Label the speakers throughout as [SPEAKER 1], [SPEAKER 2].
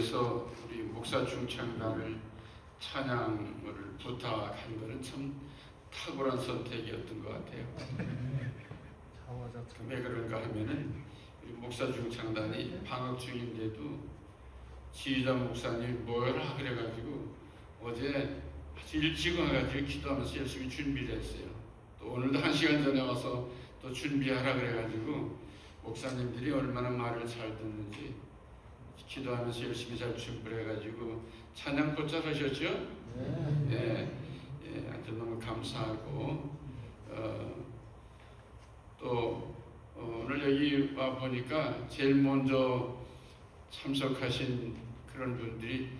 [SPEAKER 1] 그래서 우리 목사 중창단을 찬양을 부탁한 것은 참 탁월한 선택이었던 것 같아요. 왜 그런가 하면은 우리 목사 중창단이 방학 중인데도 지휘자 목사님이 뭐라 그래가지고 어제 아주 일찍 와가지고 기도하면서 열심히 준비를 했어요. 또 오늘도 1시간 전에 와서 또 준비하라 그래가지고 목사님들이 얼마나 말을 잘 듣는지 기도하면서 열심히 잘 준비를 해가지고 찬양 곧잘 하셨죠? 네. 아주 너무 감사하고 또 오늘 여기 와 보니까 제일 먼저 참석하신 그런 분들이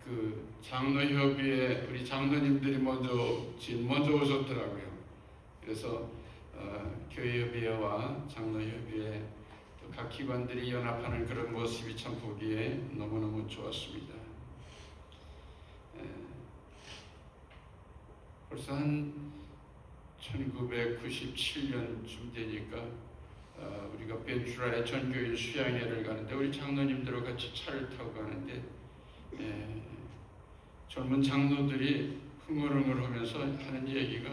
[SPEAKER 1] 그 장로협의회 우리 장로님들이 먼저 오셨더라고요. 그래서 교회협의회와 장로협의회 또 각 기관들이 연합하는 그런 모습이 참 보기에 너무너무 좋았습니다. 벌써 한 1997년쯤 되니까 우리가 벤츄라의 전교인 수양회를 가는데 우리 장로님들과 같이 차를 타고 가는데 젊은 장로들이 흥얼흥얼하면서 하는 얘기가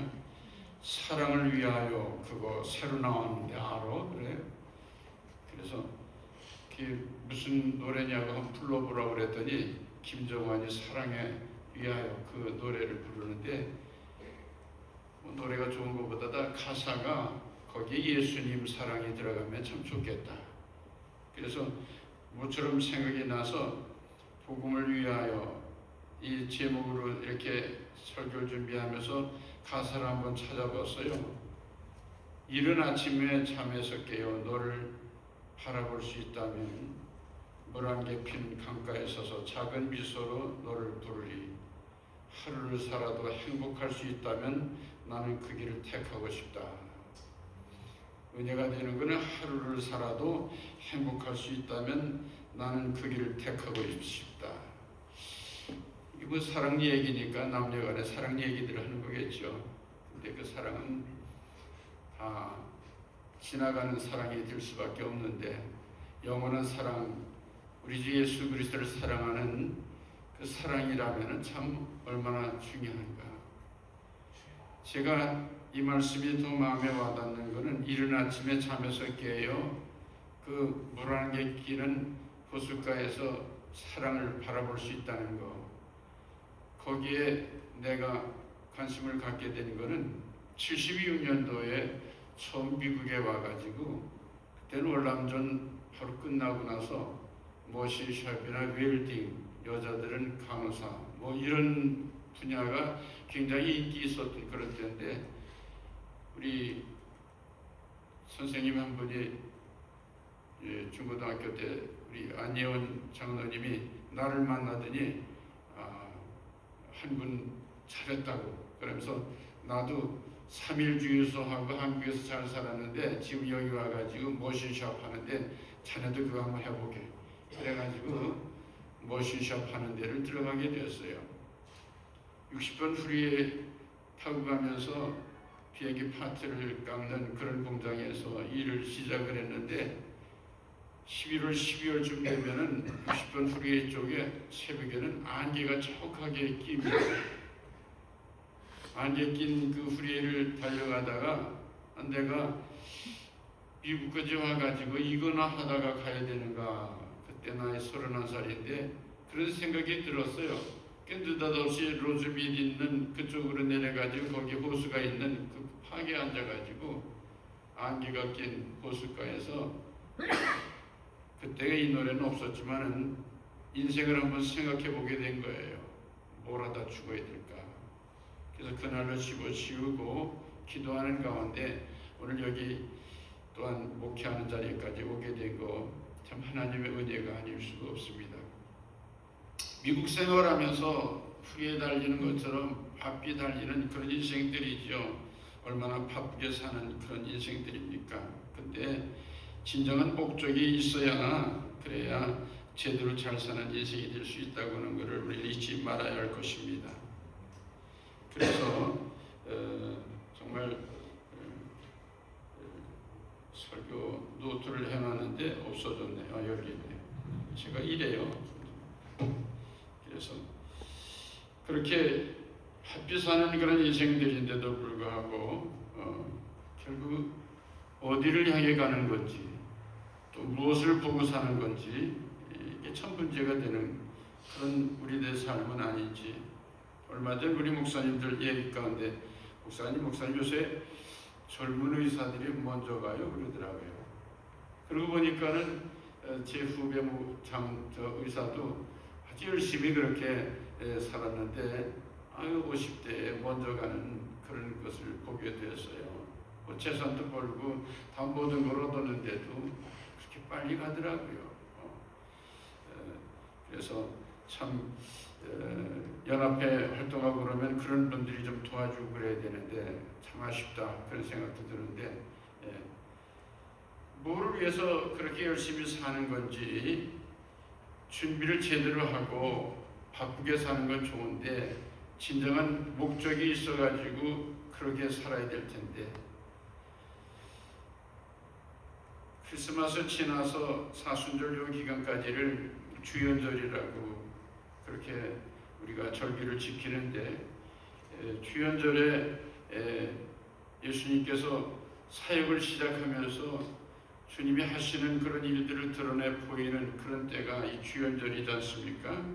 [SPEAKER 1] 사랑을 위하여 그거 새로 나왔는데 알아? 그래요? 그래서 그게 무슨 노래냐고 한번 불러보라고 그랬더니 김정환이 사랑에 위하여 그 노래를 부르는데 노래가 좋은 것보다 가사가 거기에 예수님 사랑이 들어가면 참 좋겠다. 그래서 모처럼 생각이 나서 복음을 위하여 이 제목으로 이렇게 설교를 준비하면서 가사를 한번 찾아봤어요. 이른 아침에 잠에서 깨어 너를 바라볼 수 있다면 물안개 핀 강가에 서서 작은 미소로 너를 부르리. 하루를 살아도 행복할 수 있다면 나는 그 길을 택하고 싶다. 은혜가 되는 것은 하루를 살아도 행복할 수 있다면 나는 그 길을 택하고 싶다. 이거 사랑 얘기니까 남녀간의 사랑 얘기들을 하는 거겠죠. 근데 그 사랑은 다 지나가는 사랑이 될 수밖에 없는데 영원한 사랑, 우리 주 예수 그리스도를 사랑하는 그 사랑이라면 참 얼마나 중요한가. 제가 이 말씀이 더 마음에 와닿는 것은 이른 아침에 잠에서 깨어 그 물안개 끼는 호숫가에서 사랑을 바라볼 수 있다는 것. 거기에 내가 관심을 갖게 된 것은 72년도에 처음 미국에 와가지고 그때는 월남전 바로 끝나고 나서 머신샵이나 웰딩, 여자들은 간호사 뭐 이런 분야가 굉장히 인기 있었던 그런 때인데 우리 선생님 한 분이 중고등학교 때 우리 안예원 장로님이 나를 만나더니 한군 잘했다고 그러면서 나도 3일 주유소하고 한국에서 잘 살았는데 지금 여기 와가지고 머신샵 하는데 자네도 그거 한번 해보게 그래가지고 머신샵 하는 데를 들어가게 되었어요. 60번 후리에 타고 가면서 비행기 파트를 깎는 그런 공장에서 일을 시작을 했는데 11월, 12월쯤 되면은 60번 후리에 쪽에 새벽에는 안개가 촉하게 낍니다. 안개 낀 그 후리에를 달려가다가 내가 미국까지 와가지고 이거나 하다가 가야 되는가. 그때 나이 31살인데 그런 생각이 들었어요. 느닷없이 로즈빌 있는 그쪽으로 내려가지고 거기 호수가 있는 그 파기에 앉아가지고 안개가 낀 호숫가에서 그때가 이 노래는 없었지만은 인생을 한번 생각해 보게 된 거예요. 뭘 하다 죽어야 될까. 그래서 그날로 집어치우고 기도하는 가운데 오늘 여기 또한 목회하는 자리까지 오게 된 거 참 하나님의 은혜가 아닐 수가 없습니다. 미국 생활하면서 후에 달리는 것처럼 바삐 달리는 그런 인생들이죠. 얼마나 바쁘게 사는 그런 인생들입니까? 근데 진정한 목적이 있어야 그래야 제대로 잘 사는 인생이 될 수 있다고 하는 것을 우리 잊지 말아야 할 것입니다. 그래서 정말 설교 노트를 해놨는데 없어졌네요. 여기 있네요. 제가 이래요. 그렇게 햇빛 사는 그런 인생들인데도 불구하고 결국 어디를 향해 가는 건지 또 무엇을 보고 사는 건지 이게 참 문제가 되는 그런 우리들의 삶은 아닌지. 얼마 전 우리 목사님들 얘기 가운데 목사님 요새 젊은 의사들이 먼저 가요 그러더라고요. 그러고 보니까는 제 후배 의사도 아주 열심히 그렇게 살았는데 50대에 먼저 가는 그런 것을 보게 되었어요. 재산도 벌고 다 모든 걸 얻었는데도 그렇게 빨리 가더라고요. 그래서 참 연합회 활동하고 그러면 그런 분들이 좀 도와주고 그래야 되는데 참 아쉽다 그런 생각도 드는데 뭐를 위해서 그렇게 열심히 사는 건지 준비를 제대로 하고 바쁘게 사는 건 좋은데 진정한 목적이 있어가지고 그렇게 살아야 될 텐데 크리스마스 지나서 사순절 요 기간까지를 주연절이라고 그렇게 우리가 절기를 지키는데 주연절에 예수님께서 사역을 시작하면서 주님이 하시는 그런 일들을 드러내 보이는 그런 때가 이 주연절이지 않습니까?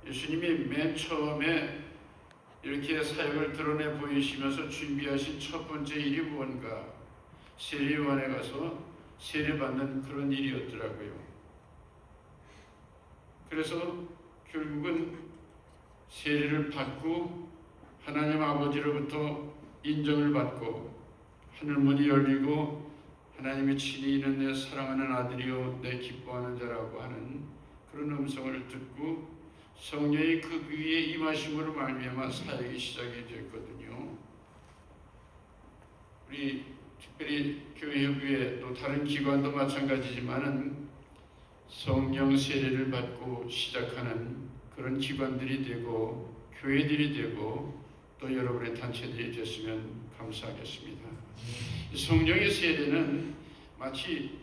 [SPEAKER 1] 예수님이 맨 처음에 이렇게 사역을 드러내 보이시면서 준비하신 첫 번째 일이 무언가? 세례요한에 가서 세례받는 그런 일이었더라고요. 그래서 결국은 세례를 받고 하나님 아버지로부터 인정을 받고 하늘문이 열리고 하나님의 친히 이는 내 사랑하는 아들이요 내 기뻐하는 자라고 하는 그런 음성을 듣고 성령이 그 위에 임하심으로 말미암아 사역이 시작이 됐거든요. 우리 특별히 교회협의회 또 다른 기관도 마찬가지지만은 성령 세례를 받고 시작하는 그런 기관들이 되고 교회들이 되고 또 여러분의 단체들이 됐으면 감사하겠습니다. 성령의 세례는 마치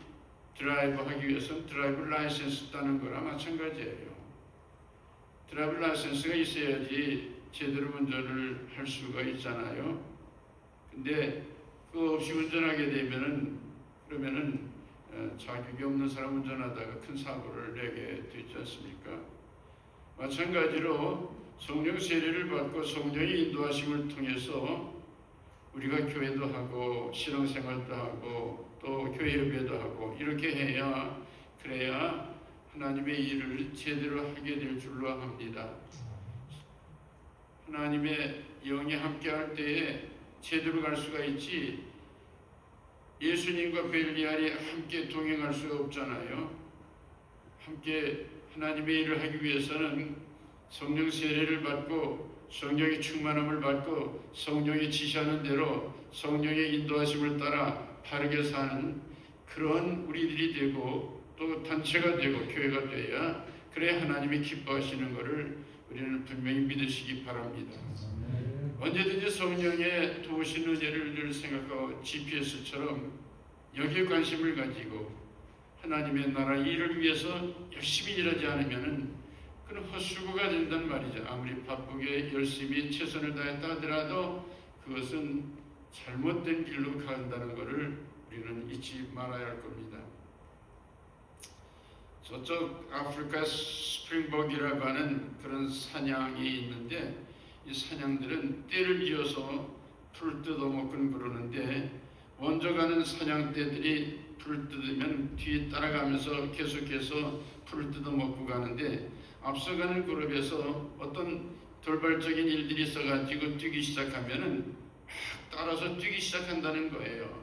[SPEAKER 1] 드라이브 하기 위해서 드라이브 라이센스 따는 거나 마찬가지예요. 드라이브 라이센스가 있어야지 제대로 운전을 할 수가 있잖아요. 근데 그거 없이 운전하게 되면은 그러면은 자격이 없는 사람 운전하다가 큰 사고를 내게 되지 않습니까? 마찬가지로 성령 세례를 받고 성령의 인도하심을 통해서 우리가 교회도 하고 신앙생활도 하고 또 교회협의회도 하고 이렇게 해야 그래야 하나님의 일을 제대로 하게 될 줄로 합니다. 하나님의 영이 함께할 때에 제대로 갈 수가 있지 예수님과 벨리알이 함께 동행할 수가 없잖아요. 함께 하나님의 일을 하기 위해서는 성령 세례를 받고 성령의 충만함을 받고 성령이 지시하는 대로 성령의 인도하심을 따라 바르게 사는 그런 우리들이 되고 또 단체가 되고 교회가 돼야 그래 하나님이 기뻐하시는 것을 우리는 분명히 믿으시기 바랍니다. 언제든지 성령의 도우신 은혜를 늘 생각하고 GPS처럼 여기에 관심을 가지고 하나님의 나라 일을 위해서 열심히 일하지 않으면 그는 헛수고가 된단 말이죠. 아무리 바쁘게 열심히 최선을 다했다 하더라도 그것은 잘못된 길로 간다는 것을 우리는 잊지 말아야 할 겁니다. 저쪽 아프리카 스프링복이라고 하는 그런 사냥이 있는데 이 사냥들은 떼를 이어서 풀을 뜯어먹곤 그러는데 먼저 가는 사냥떼들이 풀을 뜯으면 뒤에 따라가면서 계속해서 풀을 뜯어먹고 가는데 앞서가는 그룹에서 어떤 돌발적인 일들이 있어가지고 뛰기 시작하면은 막 따라서 뛰기 시작한다는 거예요.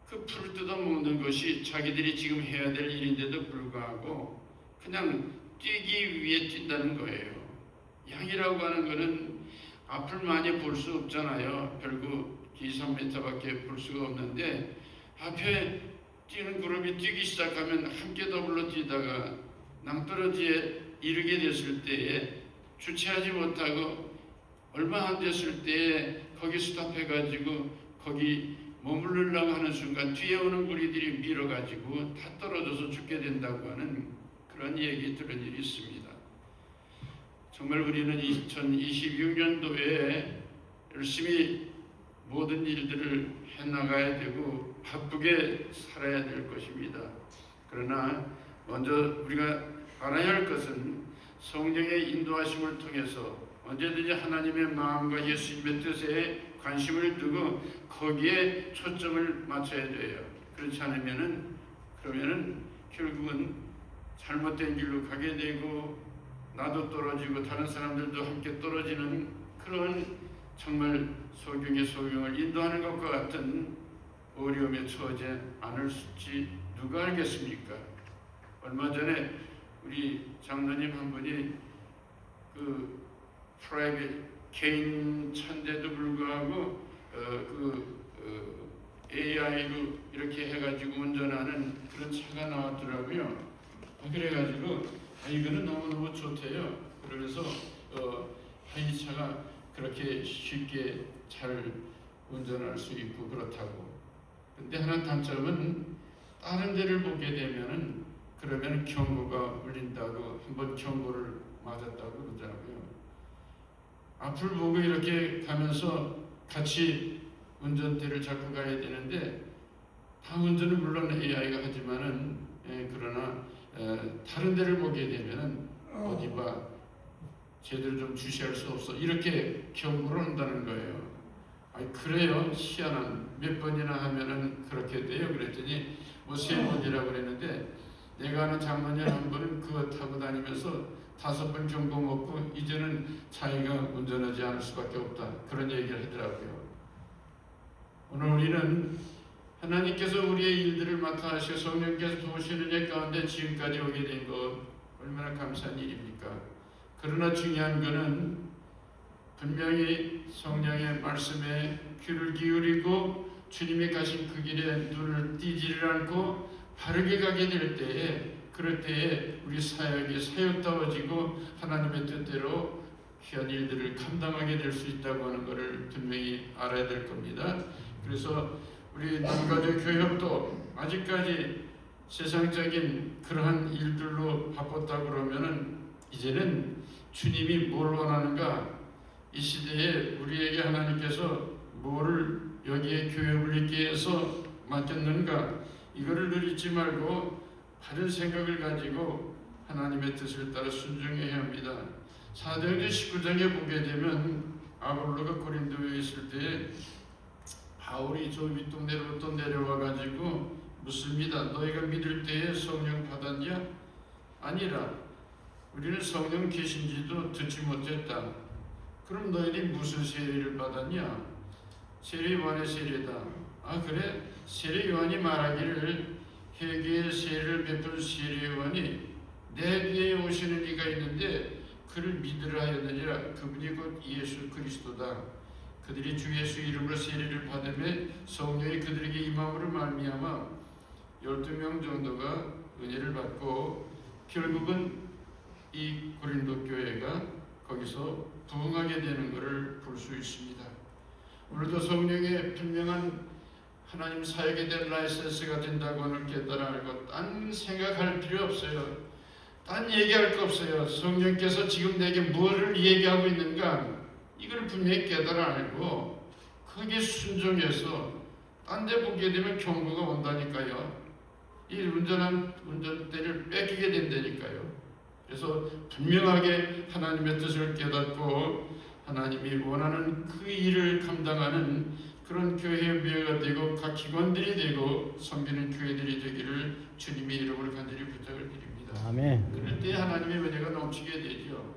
[SPEAKER 1] 그 풀을 뜯어먹는 것이 자기들이 지금 해야 될 일인데도 불구하고 그냥 뛰기 위해 뛴다는 거예요. 양이라고 하는 것은 앞을 많이 볼 수 없잖아요. 결국 2-3m밖에 볼 수가 없는데 앞에 뛰는 그룹이 뛰기 시작하면 함께 더불어 뛰다가 낭떠러지에 이르게 됐을 때에 주체하지 못하고 얼마 안 됐을 때에 거기 스탑해가지고 거기 머무르려고 하는 순간 뒤에 오는 무리들이 밀어가지고 다 떨어져서 죽게 된다고 하는 그런 얘기 들은 일이 있습니다. 정말 우리는 2026년도에 열심히 모든 일들을 해나가야 되고 바쁘게 살아야 될 것입니다. 그러나 먼저 우리가 알아야 할 것은 성령의 인도하심을 통해서 언제든지 하나님의 마음과 예수님의 뜻에 관심을 두고 거기에 초점을 맞춰야 돼요. 그렇지 않으면은 결국은 잘못된 길로 가게 되고 나도 떨어지고 다른 사람들도 함께 떨어지는 그런 정말 소경을 인도하는 것과 같은 어려움에 처하지 않을지 누가 알겠습니까? 얼마 전에 우리 장로님 한 분이 그 프라이빗 개인 차인데도 불구하고 AI로 이렇게 해가지고 운전하는 그런 차가 나왔더라고요. 그래가지고 이거는 너무너무 좋대요. 그래서 이 차가 그렇게 쉽게 잘 운전할 수 있고 그렇다고. 근데 하나 단점은 다른 데를 보게 되면은 그러면 경고가 울린다고 한번 경고를 맞았다고 그러더라고요. 앞을 보고 이렇게 가면서 같이 운전대를 잡고 가야 되는데 다 운전은 물론 AI가 하지만은 그러나 다른 데를 보게 되면은 어디 봐 제대로 좀 주시할 수 없어 이렇게 경고를 한다는 거예요. 그래요? 희한한 몇 번이나 하면은 그렇게 돼요. 그랬더니 뭐 3번이라고 그랬는데 내가 아는 장로님 한 분은 그거 타고 다니면서 5번 경고 먹고 이제는 자기가 운전하지 않을 수밖에 없다 그런 얘기를 하더라고요. 오늘 우리는 하나님께서 우리의 일들을 맡아 하시고 성령께서 도우시는 일 가운데 지금까지 오게 된 것 얼마나 감사한 일입니까? 그러나 중요한 것은 분명히 성령의 말씀에 귀를 기울이고 주님이 가신 그 길에 눈을 띄지를 않고 바르게 가게 될 때에 그럴 때에 우리 사역이 사역다워지고 하나님의 뜻대로 귀한 일들을 감당하게 될 수 있다고 하는 것을 분명히 알아야 될 겁니다. 그래서 우리 남가족 교협도 아직까지 세상적인 그러한 일들로 바빴다 그러면은 이제는 주님이 뭘 원하는가, 이 시대에 우리에게 하나님께서 뭐를 여기에 교협을 있게 해서 맡겼는가, 이거를 늘 잊지 말고 바른 생각을 가지고 하나님의 뜻을 따라 순종해야 합니다. 사도행전 19장에 보게 되면 아볼로가 고린도에 있을 때 바울이 저 윗동네로부터 내려와 가지고 묻습니다. 너희가 믿을 때에 성령 받았냐? 아니라 우리는 성령 계신지도 듣지 못했다. 그럼 너희들이 무슨 세례를 받았냐? 세례 요한의 세례다. 그래? 세례 요한이 말하기를 회개의 세례를 베푼 세례 요한이 내 뒤에 오시는 이가 있는데 그를 믿으라 하였느니라. 그분이 곧 예수 그리스도다. 그들이 주 예수 이름으로 세례를 받으며 성령이 그들에게 임함으로 말미암아 12명 정도가 은혜를 받고 결국은 이 고린도 교회가 거기서 부흥하게 되는 것을 볼 수 있습니다. 오늘도 성령의 분명한 하나님 사역에 대한 라이센스가 된다고 하는 깨달아 알고 딴 생각할 필요 없어요. 딴 얘기할 거 없어요. 성령께서 지금 내게 뭐를 얘기하고 있는가 이걸 분명히 깨달아 알고 거기에 순종해서 딴 데 보게 되면 경고가 온다니까요. 이 운전대를 뺏기게 된다니까요. 그래서 분명하게 하나님의 뜻을 깨닫고 하나님이 원하는 그 일을 감당하는 그런 교회의 묘가 되고 각 기관들이 되고 섬기는 교회들이 되기를 주님의 이름으로 간절히 부탁을 드립니다.
[SPEAKER 2] 아멘.
[SPEAKER 1] 그럴 때 하나님의 은혜가 넘치게 되죠.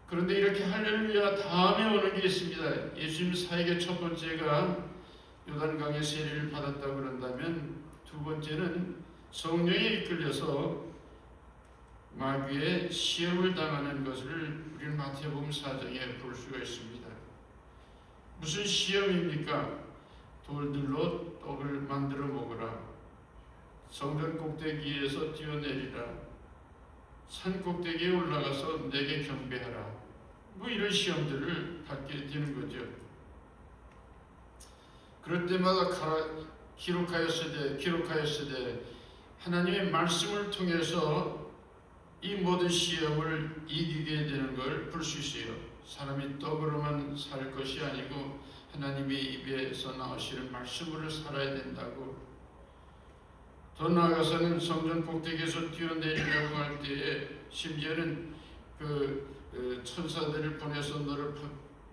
[SPEAKER 1] 그런데 이렇게 할렐루야 다음에 오는 게 있습니다. 예수님 사역의 첫 번째가 요단강의 세례를 받았다고 그런다면 두 번째는 성령에 이끌려서 마귀의 시험을 당하는 것을 우리는 마태복음 4장에 볼 수가 있습니다. 무슨 시험입니까? 돌들로 떡을 만들어 먹으라. 성전 꼭대기에서 뛰어내리라. 산 꼭대기에 올라가서 내게 경배하라. 뭐 이런 시험들을 받게 되는 거죠. 그럴 때마다 기록하였으되 하나님의 말씀을 통해서 이 모든 시험을 이기게 되는 걸 볼 수 있어요. 사람이 떡으로만 살 것이 아니고 하나님의 입에서 나오시는 말씀으로 살아야 된다고. 더 나아가서는 성전 꼭대기에서 뛰어내리려고 할 때에 심지어는 천사들을 보내서 너를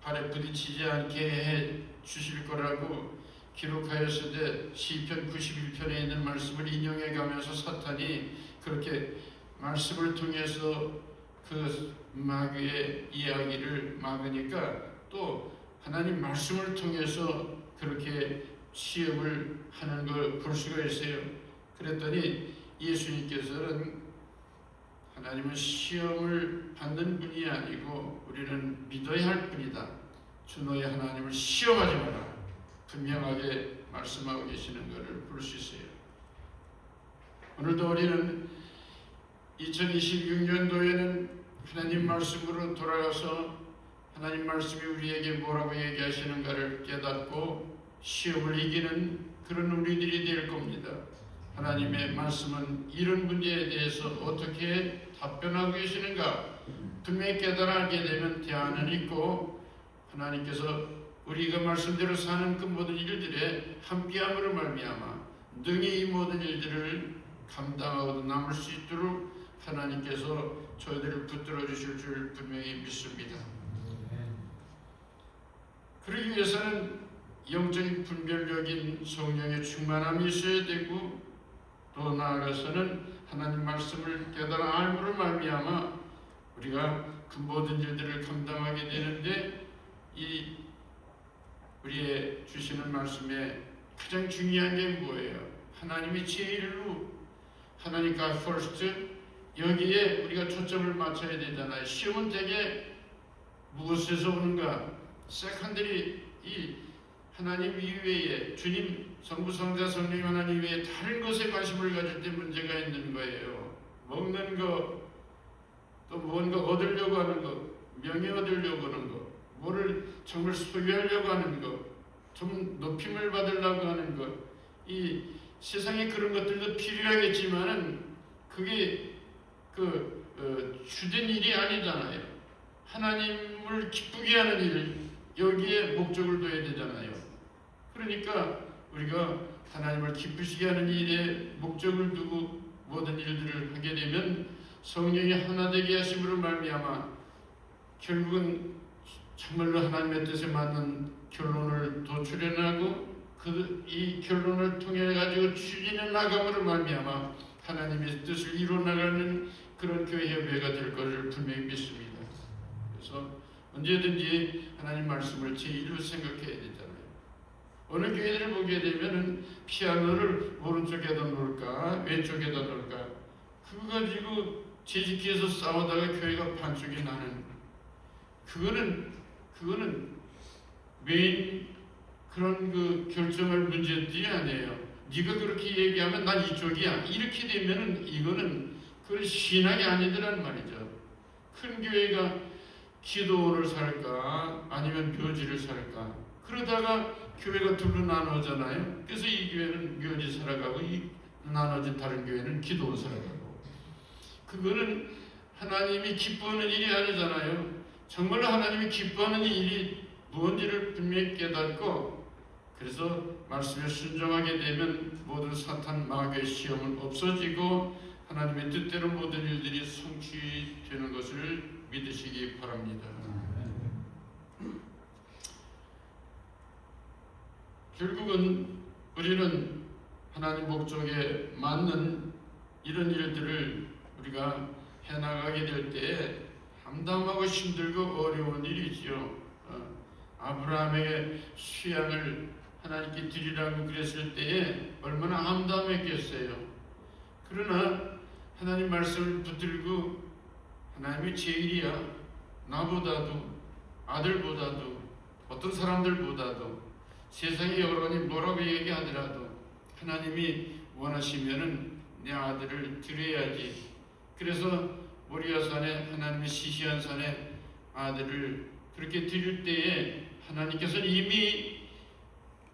[SPEAKER 1] 발에 부딪히지 않게 해 주실 거라고 기록하였으되 시편 91편에 있는 말씀을 인용해 가면서 사탄이 그렇게 말씀을 통해서 그 마귀의 이야기를 막으니까 또 하나님 말씀을 통해서 그렇게 시험을 하는 걸 볼 수가 있어요. 그랬더니 예수님께서는 하나님은 시험을 받는 분이 아니고 우리는 믿어야 할 분이다. 주 너의 하나님을 시험하지 마라. 분명하게 말씀하고 계시는 것을 볼 수 있어요. 오늘도 우리는 2026년도에는 하나님 말씀으로 돌아가서 하나님 말씀이 우리에게 뭐라고 얘기하시는가를 깨닫고 시험을 이기는 그런 우리들이 될 겁니다. 하나님의 말씀은 이런 문제에 대해서 어떻게 답변하고 계시는가 분명히 깨달게 되면 대안은 있고 하나님께서 우리가 말씀대로 사는 그 모든 일들에 함께함으로 말미암아 능히 이 모든 일들을 감당하고 남을 수 있도록 하나님께서 저희들을 붙들어 주실 줄 분명히 믿습니다. 그러기 위해서는 영적인 분별력인 성령의 충만함이 있어야 되고 또 나아가서는 하나님 말씀을 깨달아 알므로 말미암아 우리가 그 모든 일들을 감당하게 되는데 이 우리의 주시는 말씀에 가장 중요한 게 뭐예요? 하나님이 제일로 하나님 God first 여기에 우리가 초점을 맞춰야 되잖아요. 시험은 대개 무엇에서 오는가? 세컨들이 이 하나님 이외에 주님, 성부, 성자, 성령 하나님 이외에 다른 것에 관심을 가질 때 문제가 있는 거예요. 먹는 거, 또 뭔가 얻으려고 하는 거, 명예 얻으려고 하는 거, 뭐를 정말 소유하려고 하는 거, 좀 높임을 받으려고 하는 것, 이 세상에 그런 것들도 필요하겠지만은 그게 주된 일이 아니잖아요. 하나님을 기쁘게 하는 일, 여기에 목적을 둬야 되잖아요. 그러니까 우리가 하나님을 기쁘시게 하는 일에 목적을 두고 모든 일들을 하게 되면 성령이 하나 되게 하심으로 말미암아 결국은 정말로 하나님의 뜻에 맞는 결론을 도출해나고 이 결론을 통해 가지고 추진해 나감으로 말미암아 하나님의 뜻을 이루어나가는 그런 교회 협회가 될 것을 분명히 믿습니다. 그래서 언제든지 하나님 말씀을 제1로 생각해야 되잖아요. 어느 교회들을 보게 되면은 피아노를 오른쪽에다 놓을까 왼쪽에다 놓을까 그거 가지고 재직해서 싸우다가 교회가 반쪽이 나는 그거는 메인 그런 결정할 문제들이 아니에요. 네가 그렇게 얘기하면 난 이쪽이야. 이렇게 되면은 이거는 그런 신학이 아니더란 말이죠. 큰 교회가 기도원을 살까 아니면 묘지를 살까 그러다가 교회가 둘로 나눠잖아요. 그래서 이 교회는 묘지 살아가고 이 나눠진 다른 교회는 기도원 살아가고 그거는 하나님이 기뻐하는 일이 아니잖아요. 정말로 하나님이 기뻐하는 일이 무언지를 분명히 깨닫고 그래서 말씀에 순종하게 되면 모든 사탄 마귀의 시험은 없어지고 하나님의 뜻대로 모든 일들이 성취되는 것을 믿으시기 바랍니다. 결국은 우리는 하나님 목적에 맞는 이런 일들을 우리가 해나가게 될 때에 담담하고 힘들고 어려운 일이지요. 아브라함에게 수양을 하나님께 드리라고 그랬을 때에 얼마나 암담했겠어요. 그러나 하나님 말씀을 붙들고 하나님이 제일이야. 나보다도 아들보다도 어떤 사람들보다도 세상의 여론이 뭐라고 얘기하더라도 하나님이 원하시면은 내 아들을 드려야지. 그래서 모리아산에 하나님의 시시한 산에 아들을 그렇게 드릴 때에 하나님께서는 이미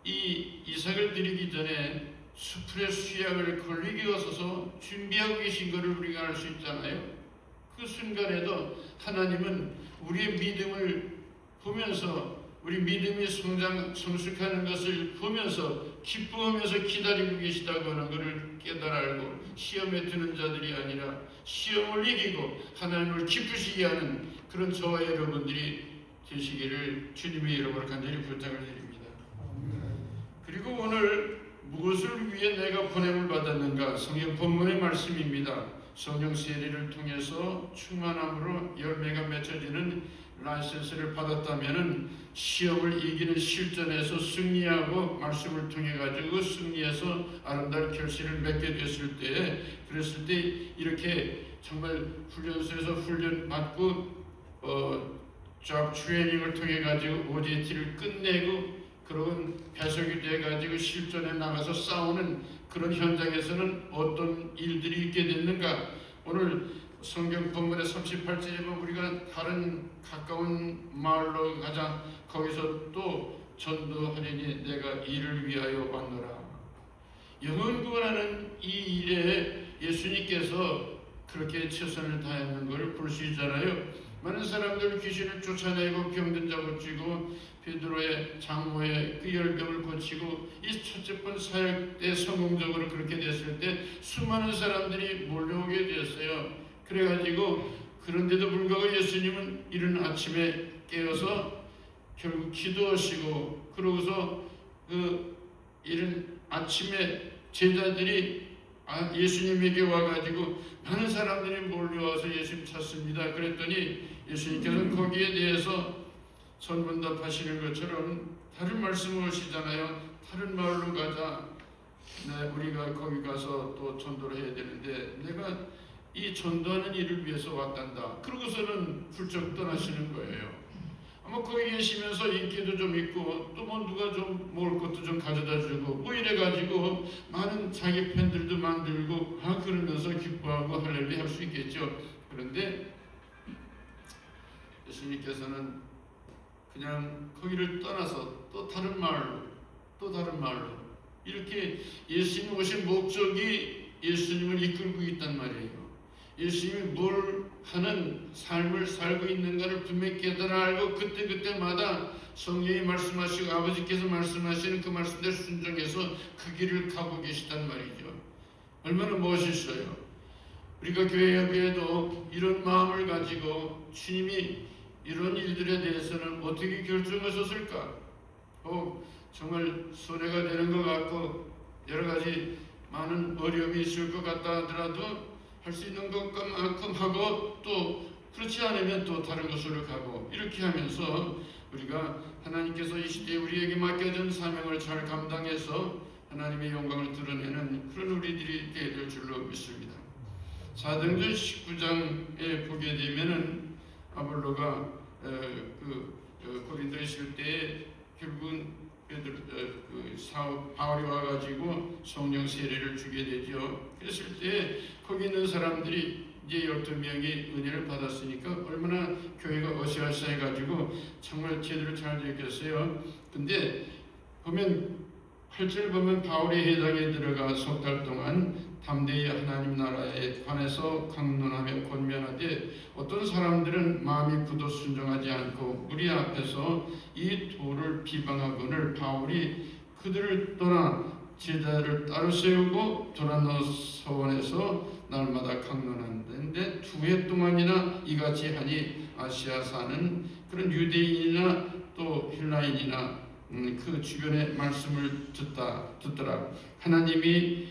[SPEAKER 1] 이 이삭을 드리기 전에 수풀의 수약을 걸리게 하셔서 준비하고 계신 것을 우리가 알 수 있잖아요. 순간에도 하나님은 우리의 믿음을 보면서 우리 믿음이 성숙하는 것을 보면서 기뻐하면서 기다리고 계시다고 하는 것을 깨달아 알고 시험에 드는 자들이 아니라 시험을 이기고 하나님을 기쁘시게 하는 그런 저와 여러분들이 되시기를 주님의 이름으로 간절히 부탁을 드립니다. 그리고 오늘 무엇을 위해 내가 보냄을 받았는가? 성경 본문의 말씀입니다. 성령 세례를 통해서 충만함으로 열매가 맺혀지는 라이센스를 받았다면은 시험을 이기는 실전에서 승리하고 말씀을 통해 가지고 승리해서 아름다운 결실을 맺게 됐을 때, 그랬을 때 이렇게 정말 훈련소에서 훈련 받고 잡 트레이닝을 통해 가지고 OJT를 끝내고 그런 배석이 돼 가지고 실전에 나가서 싸우는 그런 현장에서는 어떤 일들이 있게 됐는가? 오늘 성경 본문의 38절에 보면 우리가 다른 가까운 마을로 가자. 거기서 또 전도하려니 내가 이를 위하여 왔노라. 영혼 구원하는 이 일에 예수님께서 그렇게 최선을 다했는 것을 볼 수 있잖아요. 많은 사람들 귀신을 쫓아내고 병든 자 고치고 베드로의 장모의 그 열병을 고치고 이 첫째 번 사역 때 성공적으로 그렇게 됐을 때 수많은 사람들이 몰려오게 되었어요. 그래가지고 그런데도 불구하고 예수님은 이른 아침에 깨어서 결국 기도하시고 그러고서 그 이른 아침에 제자들이 예수님에게 와가지고 많은 사람들이 몰려와서 예수님 찾습니다. 그랬더니 예수님께서는 거기에 대해서 선문답하시는 것처럼 다른 말씀을 하시잖아요. 다른 마을로 가자. 네, 우리가 거기 가서 또 전도를 해야 되는데 내가 이 전도하는 일을 위해서 왔단다. 그러고서는 훌쩍 떠나시는 거예요. 아마 거기 계시면서 인기도 좀 있고 또 뭐 누가 좀 먹을 것도 좀 가져다 주고 뭐 이래가지고 많은 자기 팬들도 만들고 그러면서 기뻐하고 할렐루야 할 수 있겠죠. 그런데 예수님께서는 그냥 거기를 떠나서 또 다른 마을로 이렇게 예수님 오신 목적이 예수님을 이끌고 있단 말이에요. 예수님이 뭘 하는 삶을 살고 있는가를 분명히 깨달아 알고 그때마다 성령이 말씀하시고 아버지께서 말씀하시는 그 말씀대로 순종해서 그 길을 가고 계시단 말이죠. 얼마나 멋있어요. 우리가 교회 옆에도 이런 마음을 가지고 주님이 이런 일들에 대해서는 어떻게 결정하셨을까? 정말 손해가 되는 것 같고 여러 가지 많은 어려움이 있을 것 같다 하더라도 할 수 있는 것만큼 하고 또 그렇지 않으면 또 다른 곳으로 가고 이렇게 하면서 우리가 하나님께서 이 시대에 우리에게 맡겨진 사명을 잘 감당해서 하나님의 영광을 드러내는 그런 우리들이 되어야 될 줄로 믿습니다. 사도행전 19장에 보게 되면은 아볼로가 고린도에 있을 때 결국은 바울이 와가지고 성령 세례를 주게 되죠. 그랬을 때 거기 있는 사람들이 이제 12명이 은혜를 받았으니까 얼마나 교회가 어시아시해가지고 정말 제대로 잘 되겠어요. 근데 보면 8절 보면 바울이 회당에 들어가 석 달 동안 담대히 하나님 나라에 관해서 강론하며 권면하되 어떤 사람들은 마음이 굳어 순종하지 않고 무리 앞에서 이 도를 비방하거늘 바울이 그들을 떠나 제자를 따로 세우고 도란노 서원에서 날마다 강론하는데 2해 동안이나 이같이 하니 아시아 사는 그런 유대인이나 또 헬라인이나 그 주변의 말씀을 듣더라. 하나님이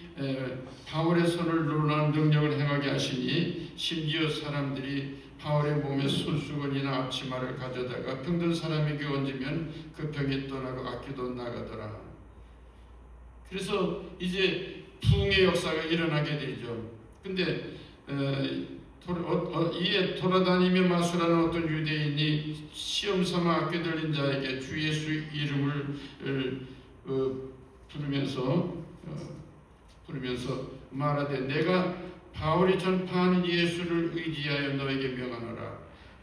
[SPEAKER 1] 바울의 손을 놀라운 능력을 행하게 하시니 심지어 사람들이 바울의 몸에 손수건이나 앞치마를 가져다가 병든 사람에게 얹으면 그 병이 떠나고 악기도 나가더라. 그래서 이제 부흥의 역사가 일어나게 되죠. 근데 이에 돌아다니며 마술하는 어떤 유대인이 시험 삼아 악귀 들린 자에게 주 예수 이름을 부르면서 말하되 내가 바울이 전파하는 예수를 의지하여 너에게 명하노라.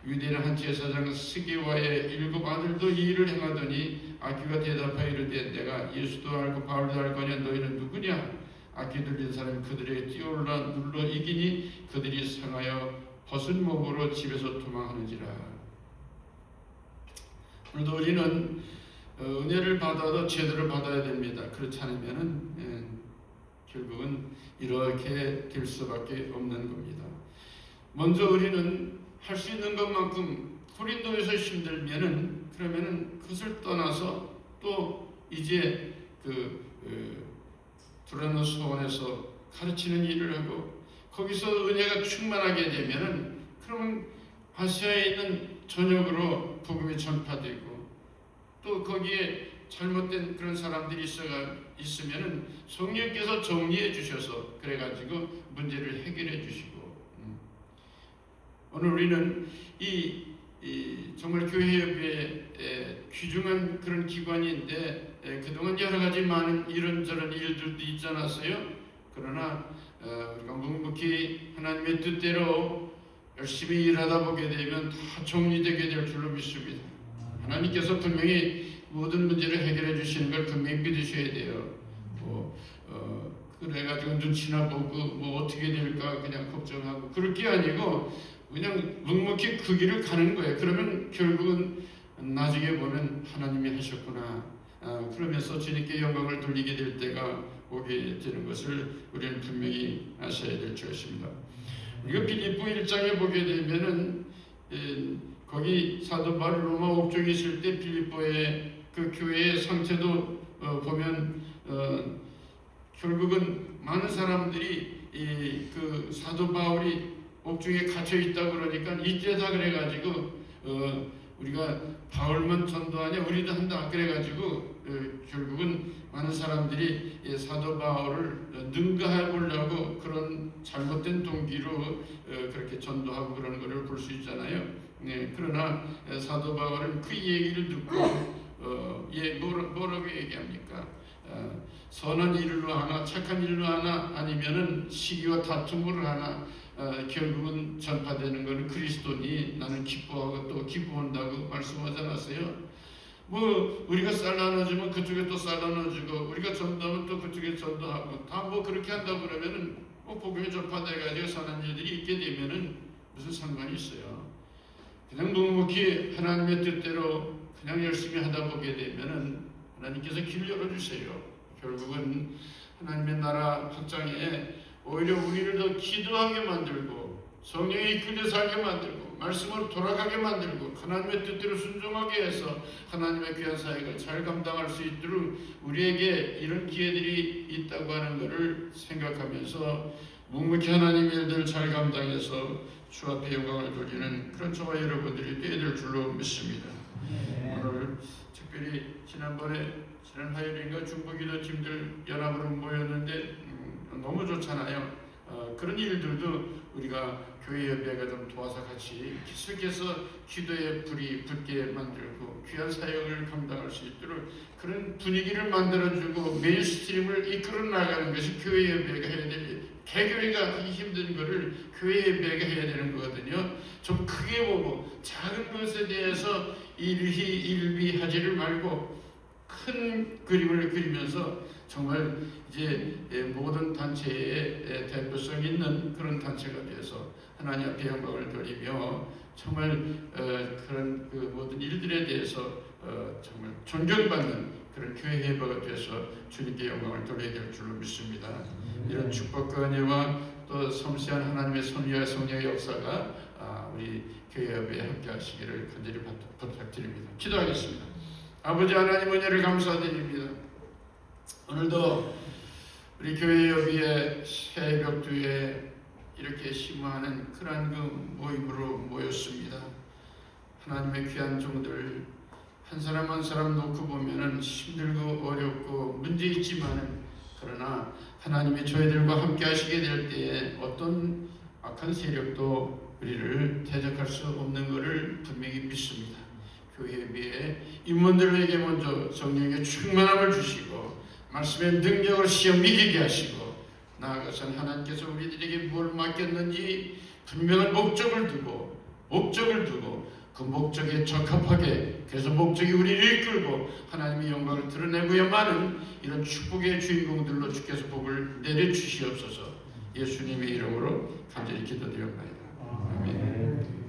[SPEAKER 1] 유대인 한 제사장 스게와의 7 아들도 이 일을 행하더니 악귀가 대답하여 이르되 내가 예수도 알고 바울도 알고 하냐 너희는 누구냐? 악귀 들린 사람이 그들에게 뛰어올라 눌러 이기니 그들이 상하여 벗은 몸으로 집에서 도망하는지라. 오늘도 우리는 은혜를 받아도 제대로 받아야 됩니다. 그렇지 않으면은 결국은 이렇게 될 수밖에 없는 겁니다. 먼저 우리는 할 수 있는 것만큼 고린도에서 힘들면은 그러면은 그것을 떠나서 또 이제 두라노 소원에서 가르치는 일을 하고 거기서 은혜가 충만하게 되면은 그러면 아시아에 있는 전역으로 복음이 전파되고 또 거기에 잘못된 그런 사람들이 있으면은 성령께서 정리해 주셔서 그래가지고 문제를 해결해 주시고 오늘 우리는 이 정말 교회협의회 귀중한 그런 기관인데 그동안 여러 가지 많은 이런저런 일들도 있지 않았어요? 그러나 우리가 묵묵히 하나님의 뜻대로 열심히 일하다 보게 되면 다 정리되게 될 줄로 믿습니다. 하나님께서 분명히 모든 문제를 해결해 주시는 걸 분명히 믿으셔야 돼요. 그래가지고 눈치나 보고 뭐 어떻게 될까 그냥 걱정하고 그럴 게 아니고 그냥 묵묵히 그 길을 가는 거예요. 그러면 결국은 나중에 보면 하나님이 하셨구나. 그러면서 주님께 영광을 돌리게 될 때가 오게 되는 것을 우리는 분명히 아셔야 될 것입니다. 우리가 빌립보 1장에 보게 되면은 거기 사도 바울 로마 옥중에 있을 때 빌립보의 그 교회의 상태도 보면 결국은 많은 사람들이 그 사도 바울이 옥중에 갇혀 있다 그러니까 이때다 그래가지고 우리가 바울만 전도하냐 우리도 한다 그래가지고 결국은 많은 사람들이 사도 바울을 능가해 보려고 그런 잘못된 동기로 그렇게 전도하고 그러는 것을 볼 수 있잖아요. 그러나 사도 바울은 그 얘기를 듣고 뭐라고 얘기합니까? 선한 일로 하나 착한 일로 하나 아니면은 시기와 다툼으로 하나 결국은 전파되는 것은 그리스도니 나는 기뻐하고 또 기뻐한다고 말씀하지 않았어요? 뭐 우리가 쌀 나눠주면 그쪽에 또 쌀 나눠주고 우리가 전도하면 또 그쪽에 전도하고 다 뭐 그렇게 한다고 그러면은 복음이 전파돼가지고 선한 일들이 있게 되면은 무슨 상관이 있어요? 그냥 묵묵히 하나님의 뜻대로 그냥 열심히 하다 보게 되면은 하나님께서 길 열어주세요. 결국은 하나님의 나라 확장에 오히려 우리를 더 기도하게 만들고 성령에 이끌려 살게 만들고 말씀으로 돌아가게 만들고 하나님의 뜻대로 순종하게 해서 하나님의 귀한 사역을 잘 감당할 수 있도록 우리에게 이런 기회들이 있다고 하는 것을 생각하면서 묵묵히 하나님의 일들을 잘 감당해서 주 앞에 영광을 돌리는 그런 저와 여러분들이 되어야 될 줄로 믿습니다. 오늘 특별히 지난 화요일인가 중부기도 팀들 연합으로 모였는데 너무 좋잖아요. 그런 일들도 우리가 교회협의회가 좀 도와서 같이 계속해서 기도의 불이 붙게 만들고 귀한 사역을 감당할 수 있도록 그런 분위기를 만들어주고 메인스트림을 이끌어 나가는 것이 교회협의회가 해야 될 개교회가 하기 힘든 것을 교회협의회가 해야 되는 거거든요. 좀 크게 보고 작은 것에 대해서 일비하지를 말고 큰 그림을 그리면서 정말 이제 모든 단체의 대표성 있는 그런 단체가 되어서 하나님 앞에 영광을 돌리며 정말 그런 그 모든 일들에 대해서 정말 존경받는 그런 교회 회복가 되어서 주님께 영광을 돌려야 될 줄로 믿습니다. 이런 축복과 은혜와 또 섬세한 하나님의 섭리와 성령의 역사가 우리 교회 협의에 함께 하시기를 간절히 부탁드립니다. 기도하겠습니다. 아버지 하나님 은혜를 감사드립니다. 오늘도 우리 교회 협의회 새벽두에 이렇게 심화하는 그러한 그 모임으로 모였습니다. 하나님의 귀한 종들 한 사람 한 사람 놓고 보면은 힘들고 어렵고 문제 있지만은 그러나 하나님이 저희들과 함께 하시게 될 때에 어떤 악한 세력도 우리를 대적할 수 없는 것을 분명히 믿습니다. 교회에 비해 임원들에게 먼저 성령의 충만함을 주시고 말씀의 능력을 시험 이기게 하시고 나아가서는 하나님께서 우리들에게 뭘 맡겼는지 분명한 목적을 두고 그 목적에 적합하게 그래서 목적이 우리를 이끌고 하나님의 영광을 드러내고야만은 이런 축복의 주인공들로 주께서 복을 내려주시옵소서. 예수님의 이름으로 간절히 기도드립니다. 아멘.